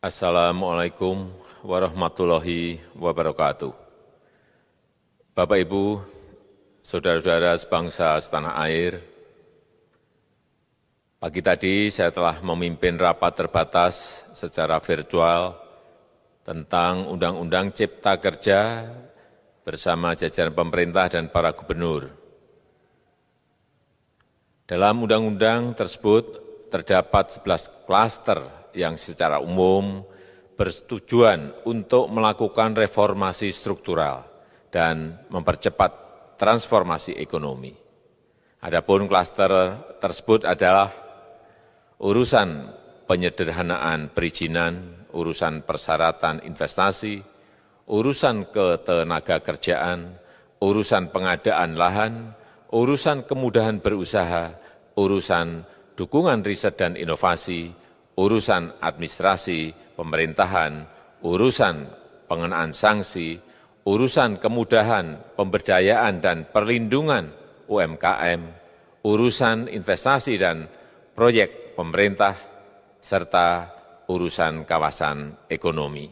Assalamualaikum warahmatullahi wabarakatuh. Bapak, Ibu, saudara-saudara sebangsa setanah air, pagi tadi saya telah memimpin rapat terbatas secara virtual tentang Undang-Undang Cipta Kerja bersama jajaran pemerintah dan para gubernur. Dalam undang-undang tersebut terdapat 11 klaster yang secara umum bertujuan untuk melakukan reformasi struktural dan mempercepat transformasi ekonomi. Adapun klaster tersebut adalah urusan penyederhanaan perizinan, urusan persyaratan investasi, urusan ketenagakerjaan, urusan pengadaan lahan, urusan kemudahan berusaha, urusan dukungan riset dan inovasi, urusan administrasi pemerintahan, urusan pengenaan sanksi, urusan kemudahan pemberdayaan dan perlindungan UMKM, urusan investasi dan proyek pemerintah, serta urusan kawasan ekonomi.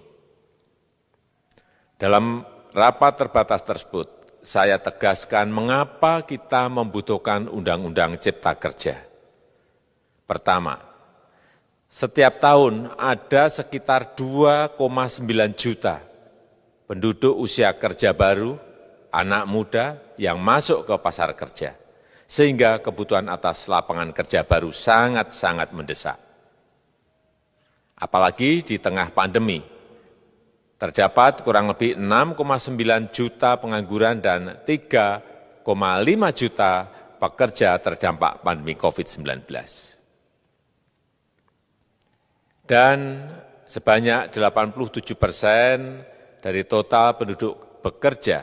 Dalam rapat terbatas tersebut, saya tegaskan mengapa kita membutuhkan Undang-Undang Cipta Kerja. Pertama, setiap tahun ada sekitar 2,9 juta penduduk usia kerja baru, anak muda yang masuk ke pasar kerja, sehingga kebutuhan atas lapangan kerja baru sangat-sangat mendesak. Apalagi di tengah pandemi, terdapat kurang lebih 6,9 juta pengangguran dan 3,5 juta pekerja terdampak pandemi COVID-19. Dan sebanyak 87% dari total penduduk bekerja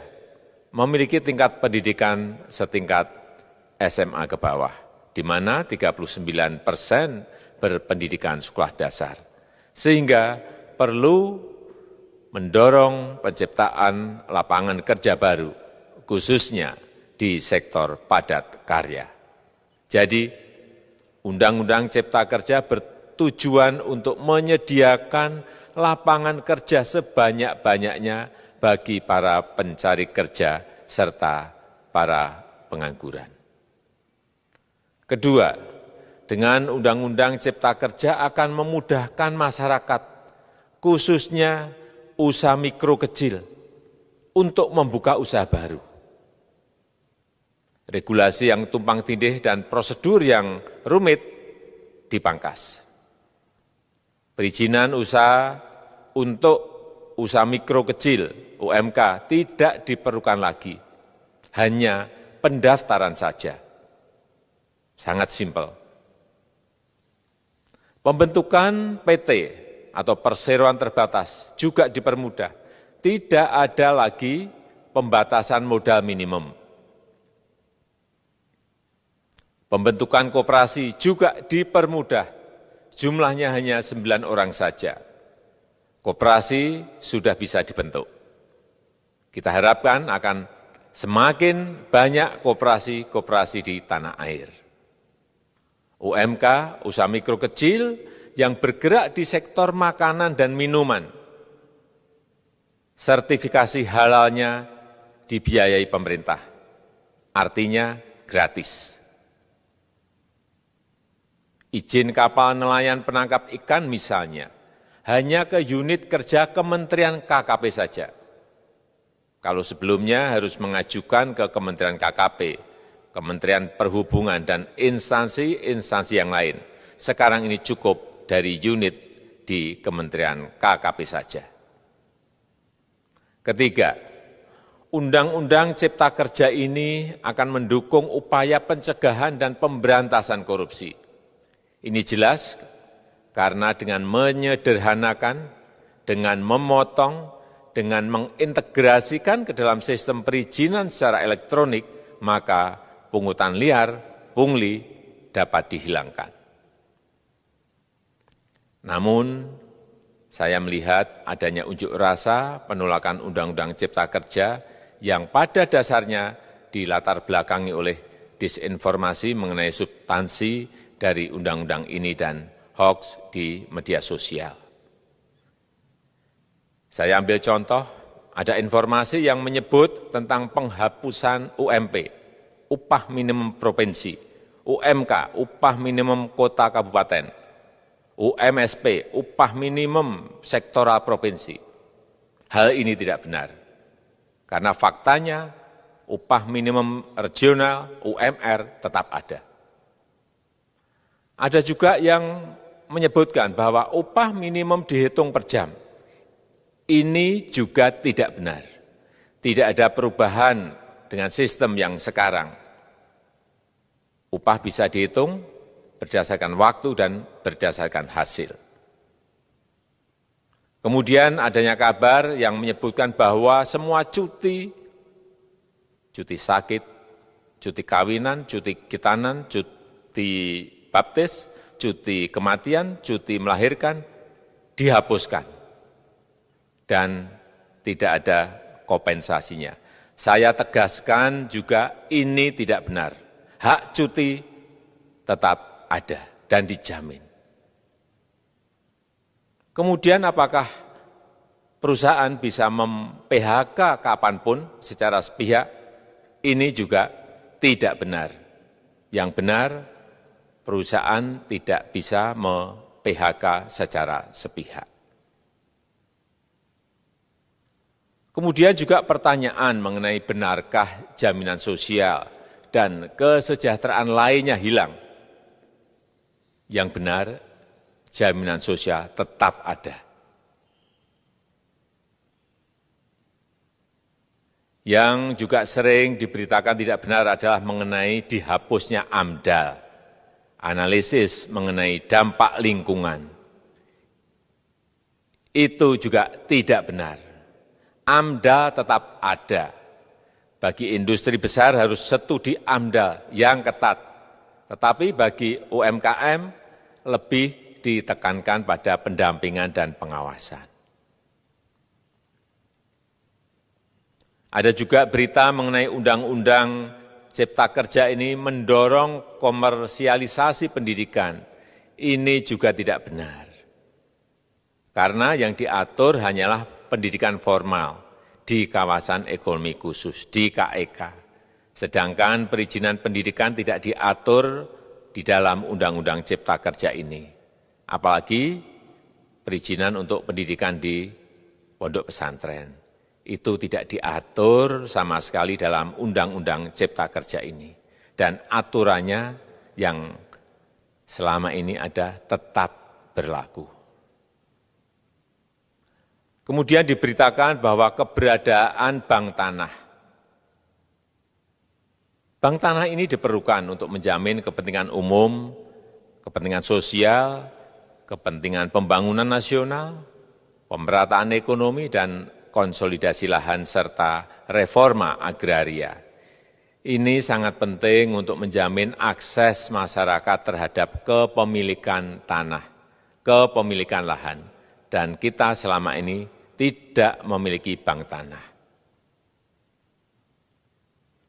memiliki tingkat pendidikan setingkat SMA ke bawah, di mana 39% berpendidikan sekolah dasar. Sehingga perlu mendorong penciptaan lapangan kerja baru, khususnya di sektor padat karya. Jadi, Undang-Undang Cipta Kerja bertujuan untuk menyediakan lapangan kerja sebanyak-banyaknya bagi para pencari kerja serta para pengangguran. Kedua, dengan Undang-Undang Cipta Kerja akan memudahkan masyarakat, khususnya usaha mikro kecil, untuk membuka usaha baru. Regulasi yang tumpang tindih dan prosedur yang rumit dipangkas. Perizinan usaha untuk usaha mikro kecil, UMK, tidak diperlukan lagi. Hanya pendaftaran saja. Sangat simpel. Pembentukan PT atau perseroan terbatas juga dipermudah. Tidak ada lagi pembatasan modal minimum. Pembentukan koperasi juga dipermudah. Jumlahnya hanya 9 orang saja. Koperasi sudah bisa dibentuk. Kita harapkan akan semakin banyak koperasi-koperasi di tanah air. UMK, usaha mikro kecil yang bergerak di sektor makanan dan minuman. Sertifikasi halalnya dibiayai pemerintah. Artinya gratis. Izin kapal nelayan penangkap ikan misalnya, hanya ke unit kerja Kementerian KKP saja. Kalau sebelumnya harus mengajukan ke Kementerian KKP, Kementerian Perhubungan, dan instansi-instansi yang lain. Sekarang ini cukup dari unit di Kementerian KKP saja. Ketiga, Undang-Undang Cipta Kerja ini akan mendukung upaya pencegahan dan pemberantasan korupsi. Ini jelas karena dengan menyederhanakan, dengan memotong, dengan mengintegrasikan ke dalam sistem perizinan secara elektronik, maka pungutan liar, pungli dapat dihilangkan. Namun, saya melihat adanya unjuk rasa penolakan Undang-Undang Cipta Kerja yang pada dasarnya dilatar belakangi oleh disinformasi mengenai substansi dari undang-undang ini dan hoax di media sosial. Saya ambil contoh, ada informasi yang menyebut tentang penghapusan UMP, upah minimum provinsi, UMK, upah minimum kota kabupaten, UMSP, upah minimum sektoral provinsi. Hal ini tidak benar, karena faktanya upah minimum regional, UMR, tetap ada. Ada juga yang menyebutkan bahwa upah minimum dihitung per jam. Ini juga tidak benar. Tidak ada perubahan dengan sistem yang sekarang. Upah bisa dihitung berdasarkan waktu dan berdasarkan hasil. Kemudian adanya kabar yang menyebutkan bahwa semua cuti sakit, cuti kawinan, cuti khitanan, cuti baptis, cuti kematian, cuti melahirkan, dihapuskan. Dan tidak ada kompensasinya. Saya tegaskan juga ini tidak benar. Hak cuti tetap ada dan dijamin. Kemudian apakah perusahaan bisa mem-PHK kapanpun secara sepihak? Ini juga tidak benar. Yang benar, perusahaan tidak bisa me-PHK secara sepihak. Kemudian juga pertanyaan mengenai benarkah jaminan sosial dan kesejahteraan lainnya hilang. Yang benar, jaminan sosial tetap ada. Yang juga sering diberitakan tidak benar adalah mengenai dihapusnya AMDAL, analisis mengenai dampak lingkungan. Itu juga tidak benar. AMDAL tetap ada. Bagi industri besar harus studi AMDAL yang ketat. Tetapi bagi UMKM lebih ditekankan pada pendampingan dan pengawasan. Ada juga berita mengenai Undang-Undang Cipta Kerja ini mendorong komersialisasi pendidikan. Ini juga tidak benar. Karena yang diatur hanyalah pendidikan formal di kawasan ekonomi khusus, di KEK. Sedangkan perizinan pendidikan tidak diatur di dalam Undang-Undang Cipta Kerja ini. Apalagi perizinan untuk pendidikan di pondok pesantren. Itu tidak diatur sama sekali dalam Undang-Undang Cipta Kerja ini. Dan aturannya yang selama ini ada tetap berlaku. Kemudian diberitakan bahwa keberadaan bank tanah. Bank tanah ini diperlukan untuk menjamin kepentingan umum, kepentingan sosial, kepentingan pembangunan nasional, pemerataan ekonomi, dan konsolidasi lahan serta reforma agraria. Ini sangat penting untuk menjamin akses masyarakat terhadap kepemilikan tanah, kepemilikan lahan. Dan kita selama ini tidak memiliki bank tanah.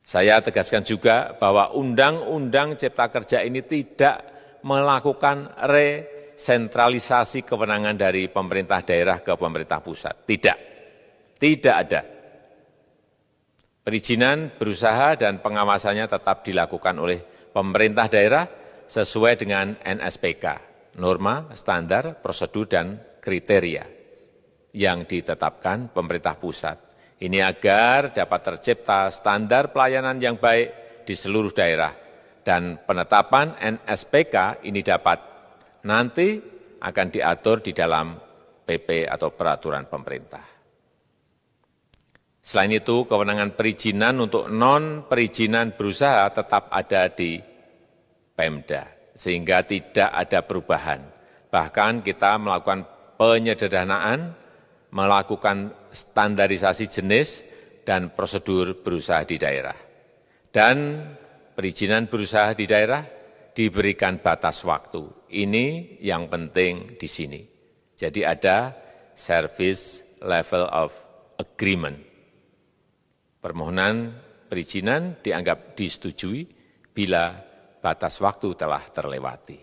Saya tegaskan juga bahwa Undang-Undang Cipta Kerja ini tidak melakukan resentralisasi kewenangan dari pemerintah daerah ke pemerintah pusat. Tidak ada. Perizinan berusaha dan pengawasannya tetap dilakukan oleh pemerintah daerah sesuai dengan NSPK, norma, standar, prosedur, dan kriteria yang ditetapkan pemerintah pusat. Ini agar dapat tercipta standar pelayanan yang baik di seluruh daerah. Dan penetapan NSPK ini dapat nanti akan diatur di dalam PP atau peraturan pemerintah. Selain itu, kewenangan perizinan untuk non-perizinan berusaha tetap ada di Pemda, sehingga tidak ada perubahan. Bahkan kita melakukan penyederhanaan, melakukan standarisasi jenis dan prosedur berusaha di daerah. Dan perizinan berusaha di daerah diberikan batas waktu. Ini yang penting di sini. Jadi ada service level of agreement. Permohonan perizinan dianggap disetujui bila batas waktu telah terlewati.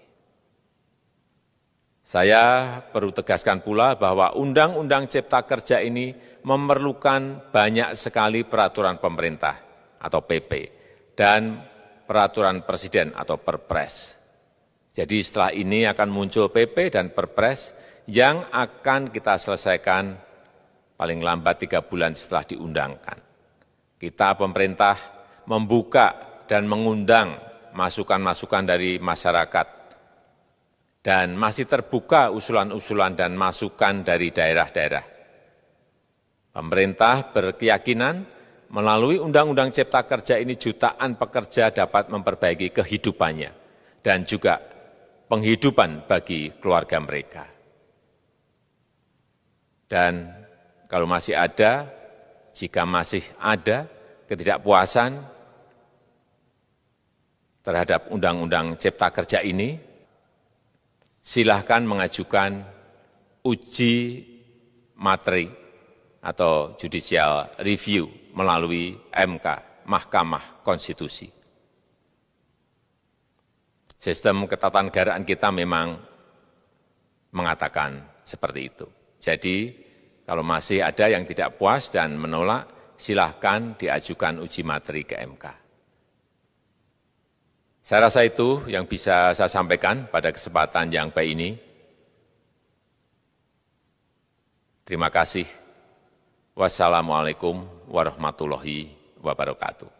Saya perlu tegaskan pula bahwa Undang-Undang Cipta Kerja ini memerlukan banyak sekali peraturan pemerintah atau PP dan peraturan presiden atau Perpres. Jadi setelah ini akan muncul PP dan Perpres yang akan kita selesaikan paling lambat 3 bulan setelah diundangkan. Kita pemerintah membuka dan mengundang masukan-masukan dari masyarakat dan masih terbuka usulan-usulan dan masukan dari daerah-daerah. Pemerintah berkeyakinan melalui Undang-Undang Cipta Kerja ini jutaan pekerja dapat memperbaiki kehidupannya dan juga penghidupan bagi keluarga mereka. Dan kalau masih ada, jika masih ada ketidakpuasan terhadap Undang-Undang Cipta Kerja ini, silahkan mengajukan uji materi atau judicial review melalui MK, Mahkamah Konstitusi. Sistem ketatanegaraan kita memang mengatakan seperti itu. Jadi, kalau masih ada yang tidak puas dan menolak, silahkan diajukan uji materi ke MK. Saya rasa itu yang bisa saya sampaikan pada kesempatan yang baik ini. Terima kasih. Wassalamualaikum warahmatullahi wabarakatuh.